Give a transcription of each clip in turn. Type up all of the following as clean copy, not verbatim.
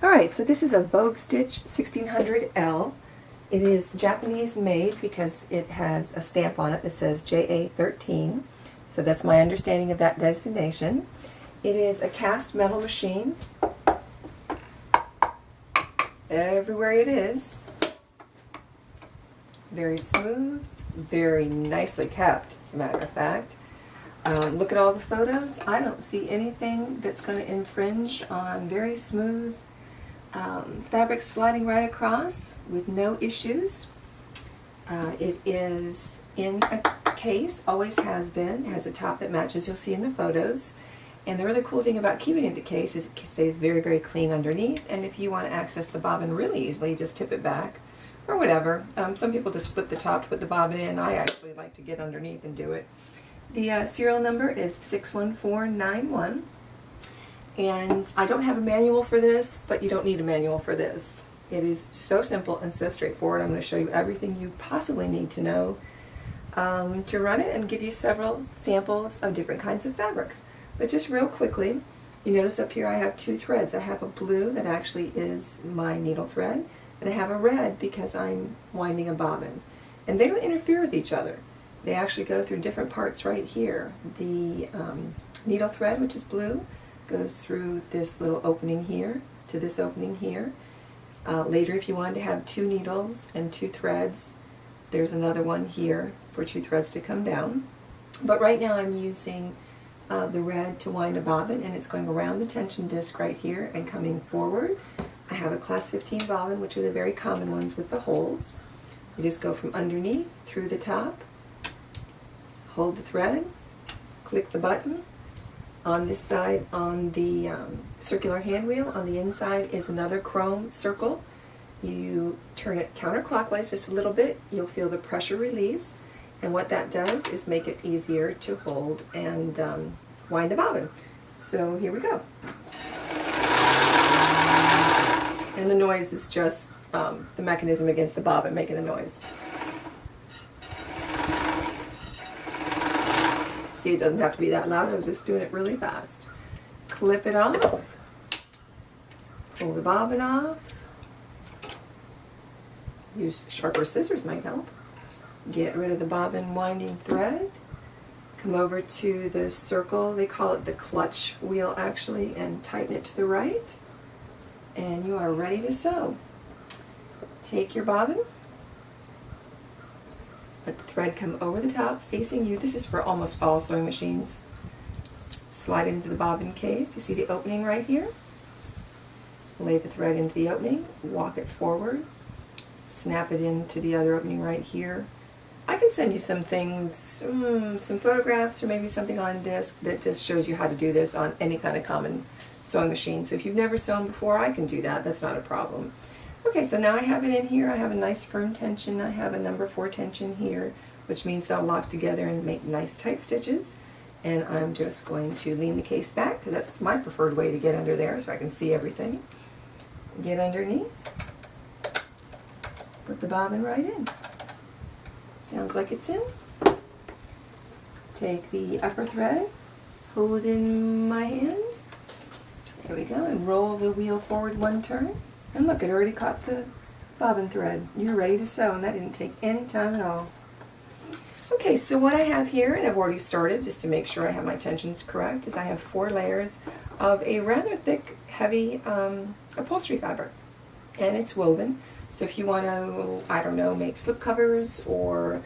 Alright, so this is a Vogue Stitch 1600L. It is Japanese made because it has a stamp on it that says JA13. So that's my understanding of that designation. It is a cast metal machine. Everywhere it is. Very smooth, very nicely kept, as a matter of fact. Look at all the photos. I don't see anything that's going to infringe on very smooth fabric sliding right across with no issues. It is in a case, always has been. It has a top that matches, you'll see in the photos. And the really cool thing about keeping it in the case is it stays very, very clean underneath. And if you want to access the bobbin really easily, just tip it back or whatever. Some people just flip the top to put the bobbin in. I actually like to get underneath and do it. The serial number is 61491. And I don't have a manual for this, but you don't need a manual for this. It is so simple and so straightforward. I'm going to show you everything you possibly need to know to run it and give you several samples of different kinds of fabrics. But just real quickly, you notice up here I have two threads. I have a blue that actually is my needle thread, and I have a red because I'm winding a bobbin. And they don't interfere with each other. They actually go through different parts right here. The needle thread, which is blue, goes through this little opening here to this opening here. Later, if you wanted to have two needles and two threads, there's another one here for two threads to come down. But right now I'm using the red to wind a bobbin, and it's going around the tension disc right here and coming forward. I have a class 15 bobbin, which are the very common ones with the holes. You just go from underneath through the top, hold the thread, click the button. On this side, on the circular hand wheel, on the inside is another chrome circle. You turn it counterclockwise just a little bit, you'll feel the pressure release, and what that does is make it easier to hold and wind the bobbin. So here we go. And the noise is just the mechanism against the bobbin making the noise. See, it doesn't have to be that loud, I was just doing it really fast. Clip it off, pull the bobbin off, use sharper scissors might help. Get rid of the bobbin winding thread, come over to the circle, they call it the clutch wheel actually, and tighten it to the right, and you are ready to sew. Take your bobbin, let the thread come over the top facing you. This is for almost all sewing machines. Slide into the bobbin case. You see the opening right here? Lay the thread into the opening, walk it forward, snap it into the other opening right here. I can send you some things, some photographs or maybe something on disc that just shows you how to do this on any kind of common sewing machine. So if you've never sewn before, I can do that. That's not a problem. Okay, so now I have it in here. I have a nice firm tension. I have a number 4 tension here, which means they'll lock together and make nice tight stitches. And I'm just going to lean the case back because that's my preferred way to get under there so I can see everything. Get underneath. Put the bobbin right in. Sounds like it's in. Take the upper thread, hold it in my hand. There we go, and roll the wheel forward 1 turn. And look, it already caught the bobbin thread. You're ready to sew, and that didn't take any time at all. Okay, so what I have here, and I've already started just to make sure I have my tensions correct, is I have 4 layers of a rather thick, heavy upholstery fabric. And it's woven. So if you want to, I don't know, make slip covers or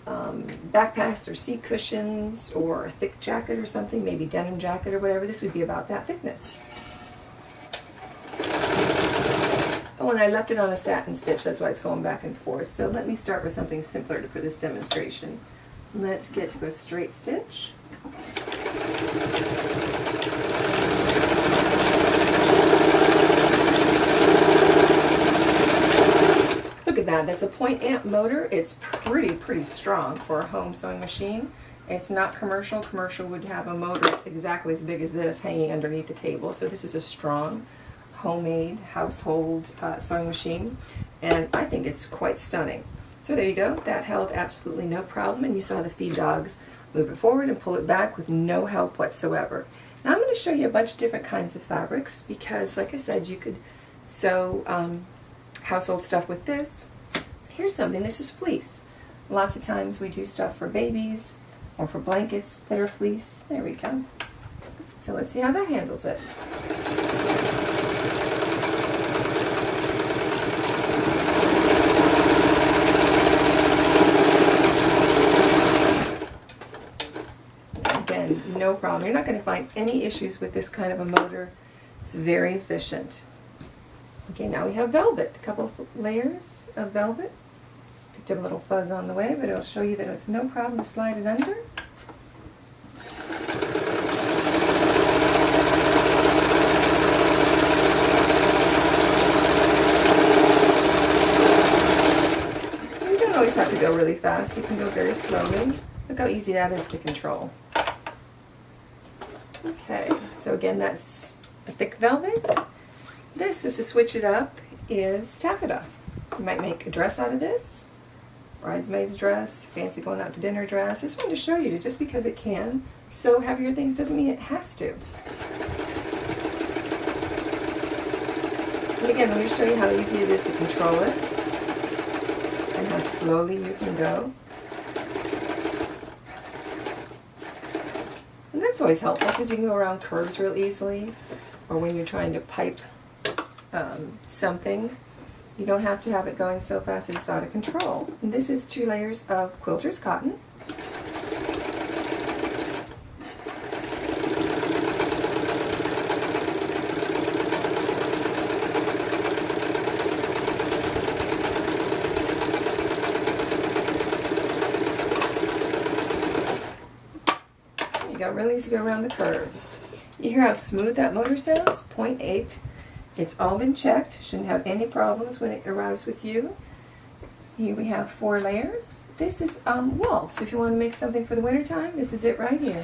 backpacks or seat cushions or a thick jacket or something, maybe denim jacket or whatever, this would be about that thickness. Oh, and I left it on a satin stitch, that's why it's going back and forth. So let me start with something simpler for this demonstration. Let's get to a straight stitch. Look at that, that's a point amp motor. It's pretty strong for a home sewing machine. It's not commercial. Commercial would have a motor exactly as big as this hanging underneath the table. So this is a strong homemade household sewing machine, and I think it's quite stunning. So there you go, that held absolutely no problem, and you saw the feed dogs move it forward and pull it back with no help whatsoever. Now I'm going to show you a bunch of different kinds of fabrics because, like I said, you could sew household stuff with this. Here's something, this is fleece. Lots of times we do stuff for babies or for blankets that are fleece. There we go. So let's see how that handles it. Again, no problem. You're not going to find any issues with this kind of a motor. It's very efficient. Okay, now we have velvet, a couple of layers of velvet. Picked up a little fuzz on the way, but it'll show you that it's no problem to slide it under. You don't always have to go really fast. You can go very slowly. Look how easy that is to control. Okay, so again, that's a thick velvet. This, just to switch it up, is taffeta. You might make a dress out of this, bridesmaid's dress, fancy going out to dinner dress. I just wanted to show you that just because it can sew heavier things doesn't mean it has to. And again, let me show you how easy it is to control it and how slowly you can go. And that's always helpful because you can go around curves real easily, or when you're trying to pipe something, you don't have to have it going so fast that it's out of control. And this is 2 layers of quilter's cotton. There you go, really easy to go around the curves. You hear how smooth that motor sounds? 0.8. It's all been checked. Shouldn't have any problems when it arrives with you. Here we have 4 layers. This is wool. So if you want to make something for the winter time, this is it right here.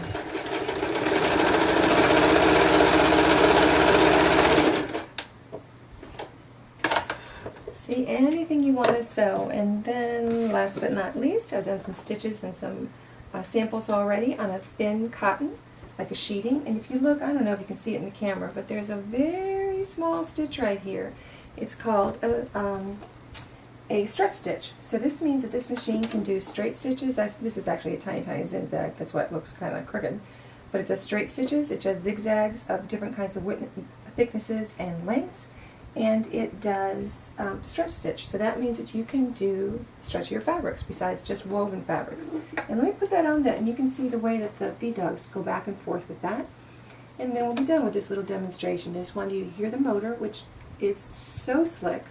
See, anything you want to sew. And then last but not least, I've done some stitches and some samples already on a thin cotton, like a sheeting. And if you look, I don't know if you can see it in the camera, but there's a very small stitch right here. It's called a stretch stitch. So this means that this machine can do straight stitches. This is actually a tiny, tiny zigzag. That's why it looks kind of crooked. But it does straight stitches. It does zigzags of different kinds of thicknesses and lengths. And it does stretch stitch. So that means that you can do stretchier fabrics besides just woven fabrics. And let me put that on that, and you can see the way that the feed dogs go back and forth with that. And then we'll be done with this little demonstration. I just wanted you to hear the motor, which is so slick,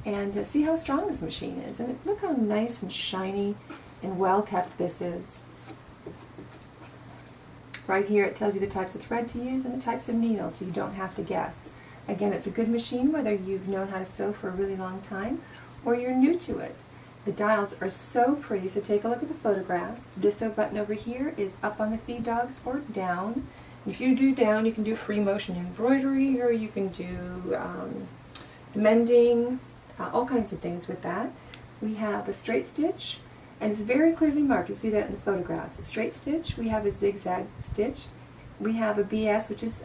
and see how strong this machine is. And look how nice and shiny and well kept this is. Right here it tells you the types of thread to use and the types of needles, so you don't have to guess. Again, it's a good machine whether you've known how to sew for a really long time or you're new to it. The dials are so pretty, so take a look at the photographs. This sew button over here is up on the feed dogs or down. If you do down, you can do free motion embroidery, or you can do mending, all kinds of things with that. We have a straight stitch, and it's very clearly marked. You see that in the photographs. A straight stitch, we have a zigzag stitch. We have a BS, which is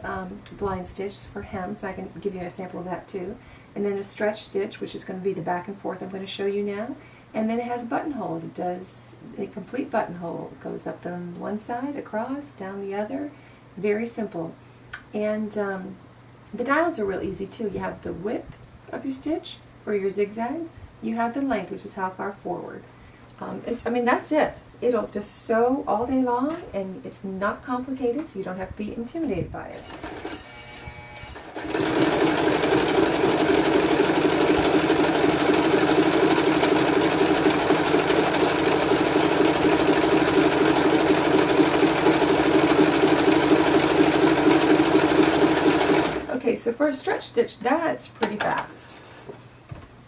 blind stitch for hems, and I can give you a sample of that too. And then a stretch stitch, which is going to be the back and forth I'm going to show you now. And then it has buttonholes. It does a complete buttonhole. It goes up on one side, across, down the other. Very simple. And the dials are real easy too. You have the width of your stitch for your zigzags. You have the length, which is how far forward. I mean, that's it. It'll just sew all day long, and it's not complicated, so you don't have to be intimidated by it. Okay, so for a stretch stitch, that's pretty fast.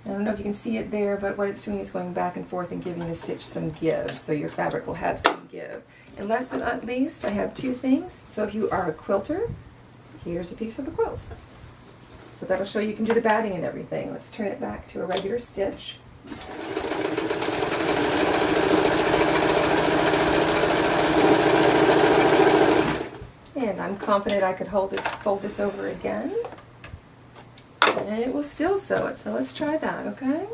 I don't know if you can see it there, but what it's doing is going back and forth and giving the stitch some give, so your fabric will have some give. And last but not least, I have 2 things. So if you are a quilter, here's a piece of a quilt. So that'll show you can do the batting and everything. Let's turn it back to a regular stitch. And I'm confident I could fold this over again. And it will still sew it, so let's try that, okay?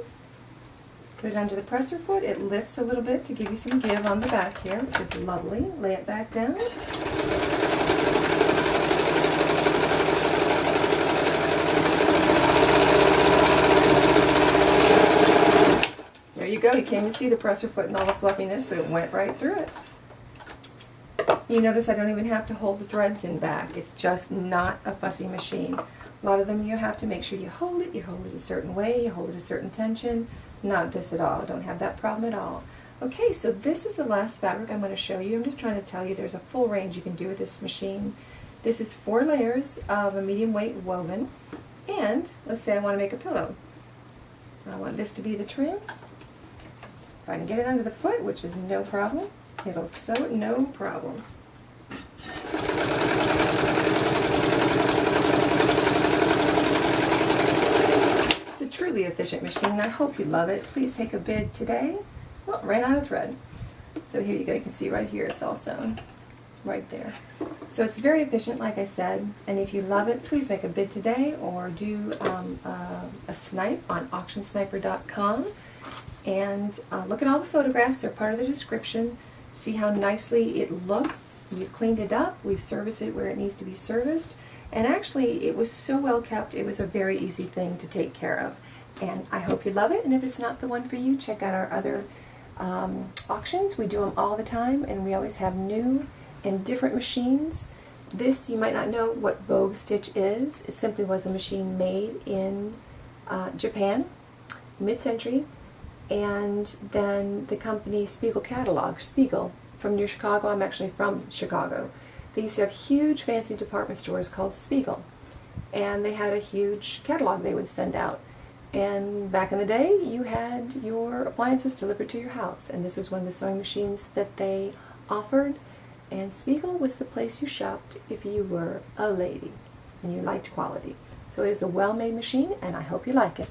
Put it under the presser foot. It lifts a little bit to give you some give on the back here, which is lovely. Lay it back down. There you go. You can't even see the presser foot and all the fluffiness, but it went right through it. You notice I don't even have to hold the threads in back. It's just not a fussy machine. A lot of them you have to make sure you hold it a certain way, you hold it a certain tension. Not this at all. I don't have that problem at all. Okay, so this is the last fabric I'm going to show you. I'm just trying to tell you there's a full range you can do with this machine. This is 4 layers of a medium weight woven. And let's say I want to make a pillow. I want this to be the trim. If I can get it under the foot, which is no problem, it'll sew no problem. Truly efficient machine. I hope you love it. Please take a bid today. Well, ran out of thread. So here you go. You can see right here it's all sewn. Right there. So it's very efficient, like I said. And if you love it, please make a bid today or do a snipe on auctionsniper.com. And look at all the photographs. They're part of the description. See how nicely it looks. We've cleaned it up. We've serviced it where it needs to be serviced. And actually, it was so well kept, it was a very easy thing to take care of. And I hope you love it, and if it's not the one for you, check out our other auctions. We do them all the time, and we always have new and different machines. This, you might not know what Vogue Stitch is. It simply was a machine made in Japan, mid-century, and then the company Spiegel Catalog, Spiegel, from near Chicago. I'm actually from Chicago. They used to have huge fancy department stores called Spiegel, and they had a huge catalog they would send out. And back in the day, you had your appliances delivered to your house, and this is one of the sewing machines that they offered. And Spiegel was the place you shopped if you were a lady and you liked quality. So it is a well-made machine, and I hope you like it.